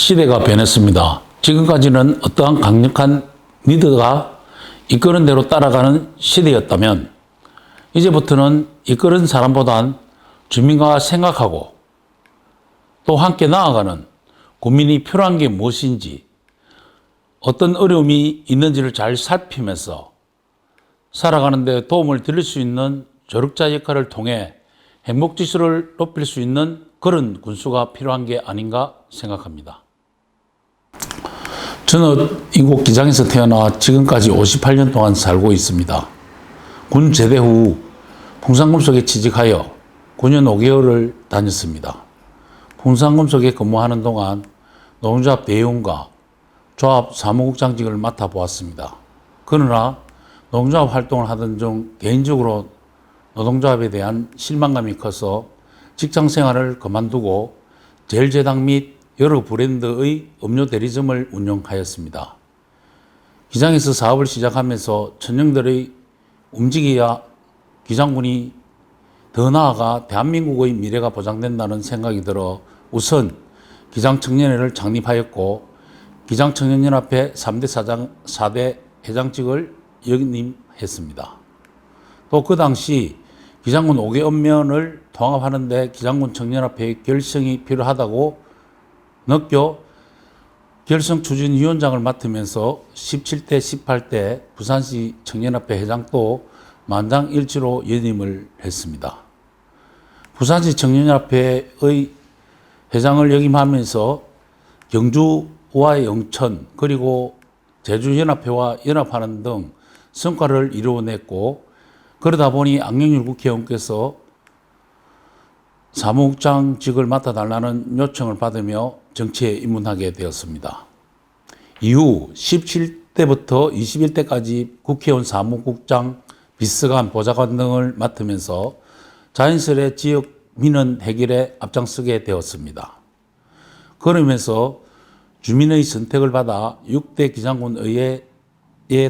시대가 변했습니다. 지금까지는 어떠한 강력한 리더가 이끄는 대로 따라가는 시대였다면 이제부터는 이끄는 사람보단 주민과 생각하고 또 함께 나아가는 국민이 필요한 게 무엇인지 어떤 어려움이 있는지를 잘 살피면서 살아가는 데 도움을 드릴 수 있는 조력자 역할을 통해 행복지수를 높일 수 있는 그런 군수가 필요한 게 아닌가 생각합니다. 저는 이곳 기장에서 태어나 지금까지 58년 동안 살고 있습니다. 군 제대 후 풍산금속에 취직하여 9년 5개월을 다녔습니다. 풍산금속에 근무하는 동안 노동조합 대의원과 조합 사무국장직을 맡아보았습니다. 그러나 노동조합 활동을 하던 중 개인적으로 노동조합에 대한 실망감이 커서 직장 생활을 그만두고 제일제당 및 여러 브랜드의 음료 대리점을 운영하였습니다. 기장에서 사업을 시작하면서 청년들의 움직여야 기장군이 더 나아가 대한민국의 미래가 보장된다는 생각이 들어 우선 기장청년회를 창립하였고 기장청년연합회 3대 사장, 4대 회장직을 역임했습니다. 또 그 당시 기장군 5개 읍면을 통합하는 데 기장군 청년협회의 결성이 필요하다고 느껴 결성추진위원장을 맡으면서 17대, 18대 부산시 청년협회 회장도 만장일치로 연임을 했습니다. 부산시 청년협회의 회장을 역임하면서 경주와 영천 그리고 제주연합회와 연합하는 등 성과를 이루어냈고 그러다 보니 안경률 국회의원께서 사무국장직을 맡아달라는 요청을 받으며 정치에 입문하게 되었습니다. 이후 17대부터 21대까지 국회의원 사무국장, 비서관, 보좌관 등을 맡으면서 자연스레 지역 민원 해결에 앞장서게 되었습니다. 그러면서 주민의 선택을 받아 6대 기장군의회에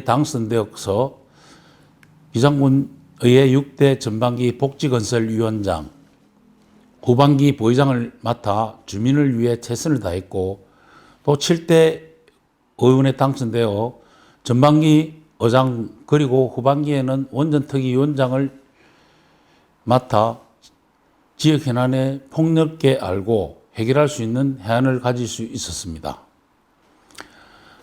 당선되어서 기장군의회 6대 전반기 복지건설위원장, 후반기 부의장을 맡아 주민을 위해 최선을 다했고 또 7대 의원에 당선되어 전반기 의장 그리고 후반기에는 원전특위위원장을 맡아 지역 현안에 폭넓게 알고 해결할 수 있는 해안을 가질 수 있었습니다.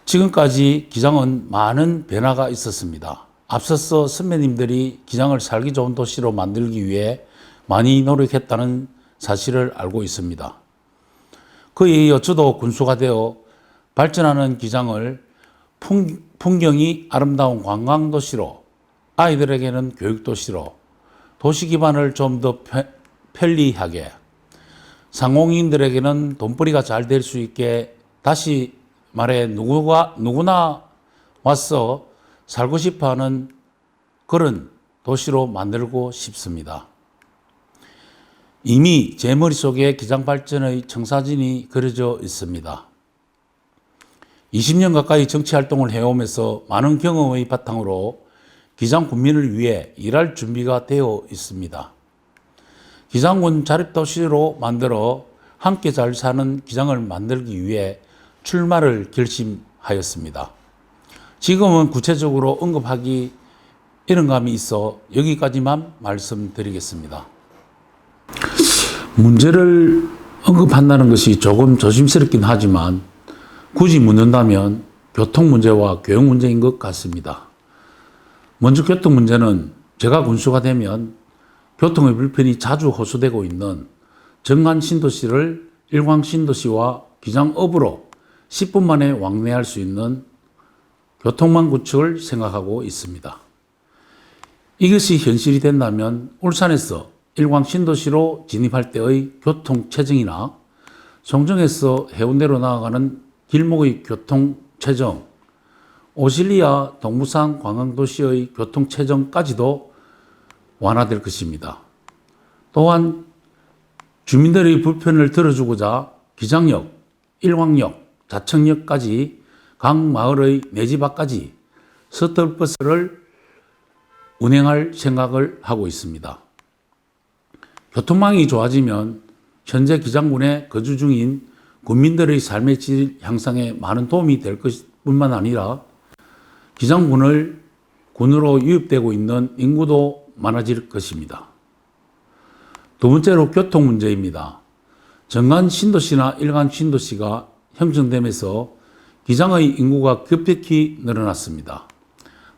지금까지 기장은 많은 변화가 있었습니다. 앞서서 선배님들이 기장을 살기 좋은 도시로 만들기 위해 많이 노력했다는 사실을 알고 있습니다. 그에 이어 저도 군수가 되어 발전하는 기장을 풍경이 아름다운 관광도시로, 아이들에게는 교육도시로, 도시 기반을 좀 더 편리하게, 상공인들에게는 돈벌이가 잘 될 수 있게 다시 말해 누구나 와서 살고 싶어하는 그런 도시로 만들고 싶습니다. 이미 제 머릿속에 기장 발전의 청사진이 그려져 있습니다. 20년 가까이 정치활동을 해오면서 많은 경험의 바탕으로 기장 군민을 위해 일할 준비가 되어 있습니다. 기장군 자립도시로 만들어 함께 잘 사는 기장을 만들기 위해 출마를 결심하였습니다. 지금은 구체적으로 언급하기 이런 감이 있어 여기까지만 말씀드리겠습니다. 문제를 언급한다는 것이 조금 조심스럽긴 하지만 굳이 묻는다면 교통 문제와 교육 문제인 것 같습니다. 먼저 교통 문제는 제가 군수가 되면 교통의 불편이 자주 호소되고 있는 정안 신도시를 일광 신도시와 기장읍으로 10분 만에 왕래할 수 있는 교통망 구축을 생각하고 있습니다. 이것이 현실이 된다면 울산에서 일광 신도시로 진입할 때의 교통 체증이나 송정에서 해운대로 나아가는 길목의 교통 체증, 오실리아 동부산 관광도시의 교통 체증까지도 완화될 것입니다. 또한 주민들의 불편을 들어주고자 기장역, 일광역, 자청역까지 각 마을의 내 집 앞까지 셔틀버스를 운행할 생각을 하고 있습니다. 교통망이 좋아지면 현재 기장군에 거주 중인 국민들의 삶의 질 향상에 많은 도움이 될 것뿐만 아니라 군으로 유입되고 있는 인구도 많아질 것입니다. 두 번째로 교통 문제입니다. 정관 신도시나 일간 신도시가 형성되면서 기장의 인구가 급격히 늘어났습니다.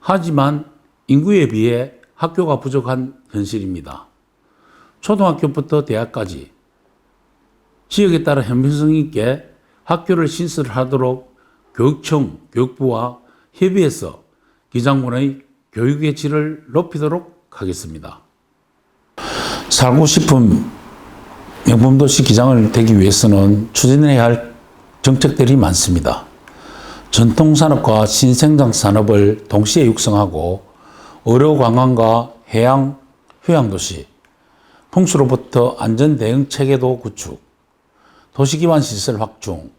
하지만 인구에 비해 학교가 부족한 현실입니다. 초등학교부터 대학까지 지역에 따라 형평성 있게 학교를 신설하도록 교육청, 교육부와 협의해서 기장군의 교육의 질을 높이도록 하겠습니다. 살고 싶은 명품도시 기장을 되기 위해서는 추진해야 할 정책들이 많습니다. 전통산업과 신생장산업을 동시에 육성하고 의료관광과 해양, 휴양도시, 풍수로부터 안전대응체계도 구축, 도시기반 시설 확충,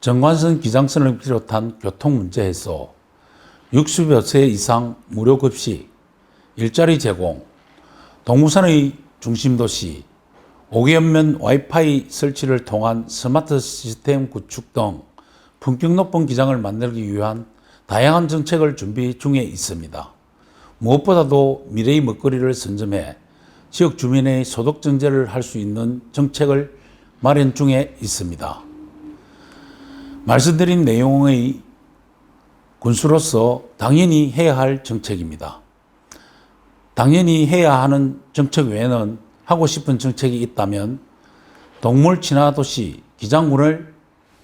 정관선 기장선을 비롯한 교통 문제 해소, 60여 세 이상 무료급식, 일자리 제공, 동부산의 중심도시, 5개연면 와이파이 설치를 통한 스마트 시스템 구축 등 품격 높은 기장을 만들기 위한 다양한 정책을 준비 중에 있습니다. 무엇보다도 미래의 먹거리를 선점해 지역 주민의 소득 증대를 할 수 있는 정책을 마련 중에 있습니다. 말씀드린 내용의 군수로서 당연히 해야 할 정책입니다. 당연히 해야 하는 정책 외에는 하고 싶은 정책이 있다면 동물 친화 도시 기장군을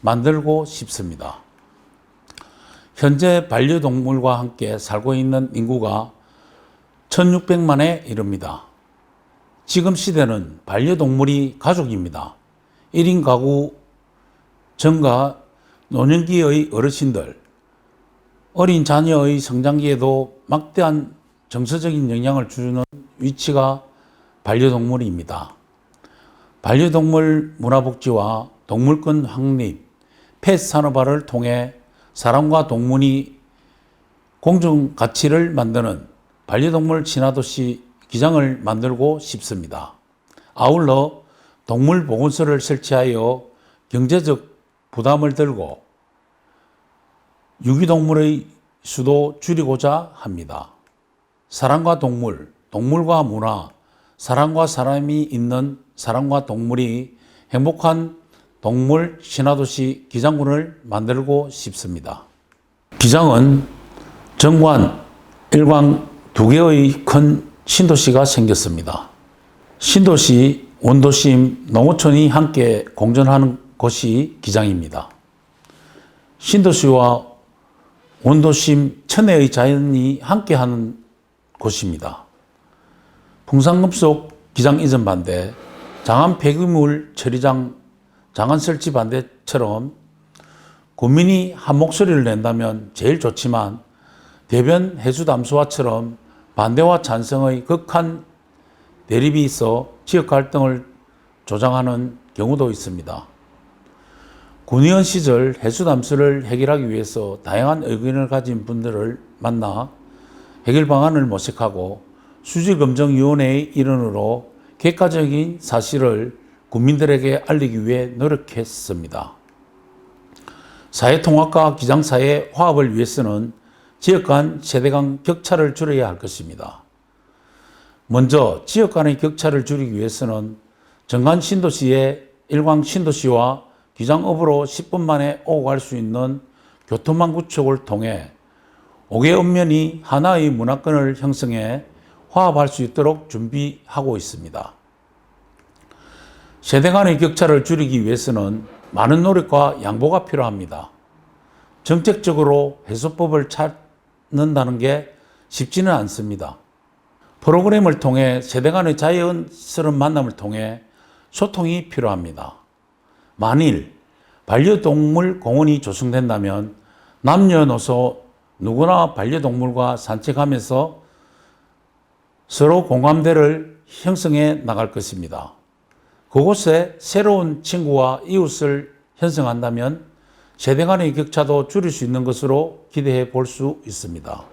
만들고 싶습니다. 현재 반려동물과 함께 살고 있는 인구가 1600만에 이릅니다. 지금 시대는 반려동물이 가족입니다. 1인 가구 전과 노년기의 어르신들, 어린 자녀의 성장기에도 막대한 정서적인 영향을 주는 위치가 반려동물입니다. 반려동물 문화복지와 동물권 확립, 펫 산업화를 통해 사람과 동물이 공존 가치를 만드는 반려동물 친화도시 기장을 만들고 싶습니다. 아울러 동물보건소를 설치하여 경제적 부담을 덜고 유기동물의 수도 줄이고자 합니다. 사람과 동물, 동물과 문화, 사람과 사람이 있는 사람과 동물이 행복한 동물 친화도시 기장군을 만들고 싶습니다. 기장은 정관, 일광 두 개의 큰 신도시가 생겼습니다. 신도시, 원도심, 농어촌이 함께 공존하는 곳이 기장입니다. 신도시와 원도심, 천혜의 자연이 함께하는 곳입니다. 풍산금속 기장 이전 반대, 장안 폐기물 처리장 장안 설치 반대처럼 국민이 한 목소리를 낸다면 제일 좋지만 대변 해수 담수화처럼 반대와 찬성의 극한 대립이 있어 지역 갈등을 조장하는 경우도 있습니다. 군의원 시절 해수 담수를 해결하기 위해서 다양한 의견을 가진 분들을 만나 해결 방안을 모색하고 수질검증위원회의 일원으로 객관적인 사실을 국민들에게 알리기 위해 노력했습니다. 사회통합과 기장사회 화합을 위해서는 지역 간 세대 간 격차를 줄여야 할 것입니다. 먼저 지역 간의 격차를 줄이기 위해서는 정관 신도시의 일광 신도시와 기장읍으로 10분 만에 오고 갈 수 있는 교통망 구축을 통해 5개 읍면이 하나의 문화권을 형성해 화합할 수 있도록 준비하고 있습니다. 세대 간의 격차를 줄이기 위해서는 많은 노력과 양보가 필요합니다. 정책적으로 해소법을 찾는다는 게 쉽지는 않습니다. 프로그램을 통해 세대 간의 자연스러운 만남을 통해 소통이 필요합니다. 만일 반려동물 공원이 조성된다면 남녀노소 누구나 반려동물과 산책하면서 서로 공감대를 형성해 나갈 것입니다. 그곳에 새로운 친구와 이웃을 형성한다면 세대 간의 격차도 줄일 수 있는 것으로 기대해 볼 수 있습니다.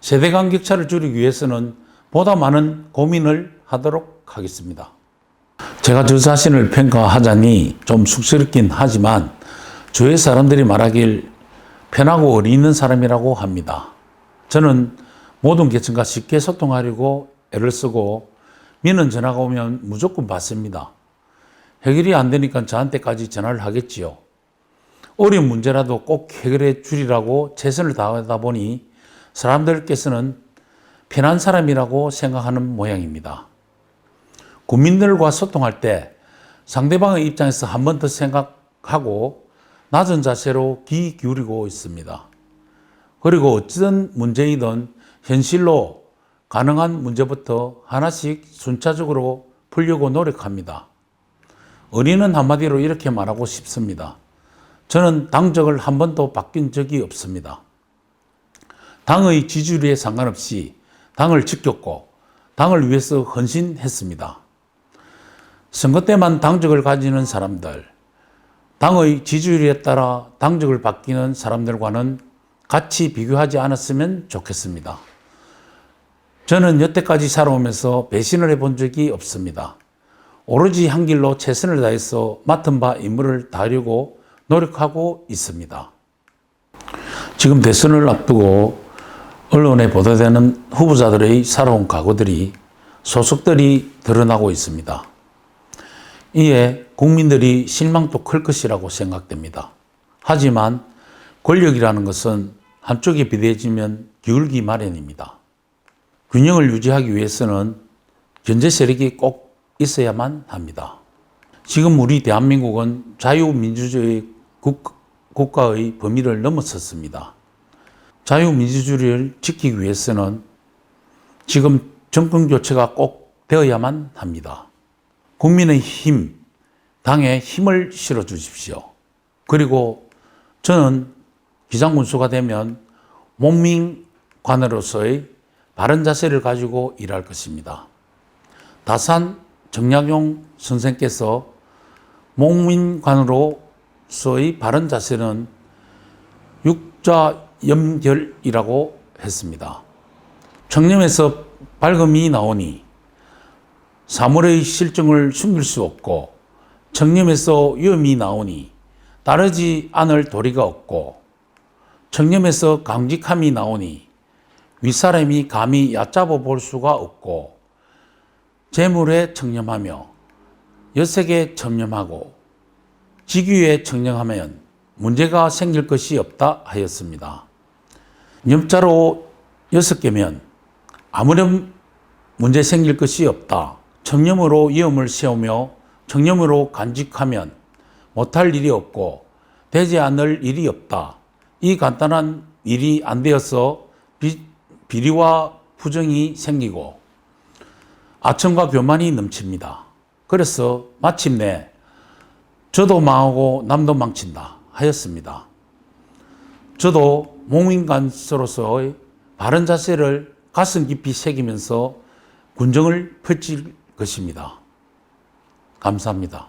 세대 간 격차를 줄이기 위해서는 보다 많은 고민을 하도록 하겠습니다. 제가 저 자신을 평가하자니 좀 쑥스럽긴 하지만 주위 사람들이 말하길 편하고 어리 있는 사람이라고 합니다. 저는 모든 계층과 쉽게 소통하려고 애를 쓰고 민원 전화가 오면 무조건 받습니다. 해결이 안 되니까 저한테까지 전화를 하겠지요. 어려운 문제라도 꼭 해결해 주리라고 최선을 다하다 보니 사람들께서는 편한 사람이라고 생각하는 모양입니다. 국민들과 소통할 때 상대방의 입장에서 한 번 더 생각하고 낮은 자세로 귀 기울이고 있습니다. 그리고 어떤 문제이든 현실로 가능한 문제부터 하나씩 순차적으로 풀려고 노력합니다. 의리는 한마디로 이렇게 말하고 싶습니다. 저는 당적을 한 번도 바뀐 적이 없습니다. 당의 지지율에 상관없이 당을 지켰고 당을 위해서 헌신했습니다. 선거 때만 당적을 가지는 사람들, 당의 지지율에 따라 당적을 바뀌는 사람들과는 같이 비교하지 않았으면 좋겠습니다. 저는 여태까지 살아오면서 배신을 해본 적이 없습니다. 오로지 한 길로 최선을 다해서 맡은 바 임무를 다하려고 노력하고 있습니다. 지금 대선을 앞두고 언론에 보도되는 후보자들의 살아온 과거들이 소속들이 드러나고 있습니다. 이에 국민들이 실망도 클 것이라고 생각됩니다. 하지만 권력이라는 것은 한쪽에 비대해지면 기울기 마련입니다. 균형을 유지하기 위해서는 견제 세력이 꼭 있어야만 합니다. 지금 우리 대한민국은 자유민주주의 국가의 범위를 넘어섰습니다. 자유민주주의를 지키기 위해서는 지금 정권 교체가 꼭 되어야만 합니다. 국민의 힘, 당에 힘을 실어 주십시오. 그리고 저는 기장군수가 되면 목민관으로서의 바른 자세를 가지고 일할 것입니다. 다산 정약용 선생께서 목민관으로서의 바른 자세는 육자염결이라고 했습니다. 청렴에서 밝음이 나오니 사물의 실정을 숨길 수 없고 청렴에서 위험이 나오니 따르지 않을 도리가 없고 청렴에서 강직함이 나오니 윗사람이 감히 얕잡아 볼 수가 없고 재물에 청렴하며 여색에 청렴하고 직위에 청렴하면 문제가 생길 것이 없다 하였습니다. 염자로 6개면 아무런 문제 생길 것이 없다. 청렴으로 위험을 세우며 청렴으로 간직하면 못할 일이 없고 되지 않을 일이 없다. 이 간단한 일이 안 되어서 비리와 부정이 생기고 아첨과 교만이 넘칩니다. 그래서 마침내 저도 망하고 남도 망친다 하였습니다. 저도 목민관으로서의 바른 자세를 가슴 깊이 새기면서 군정을 펼칠 것입니다. 감사합니다.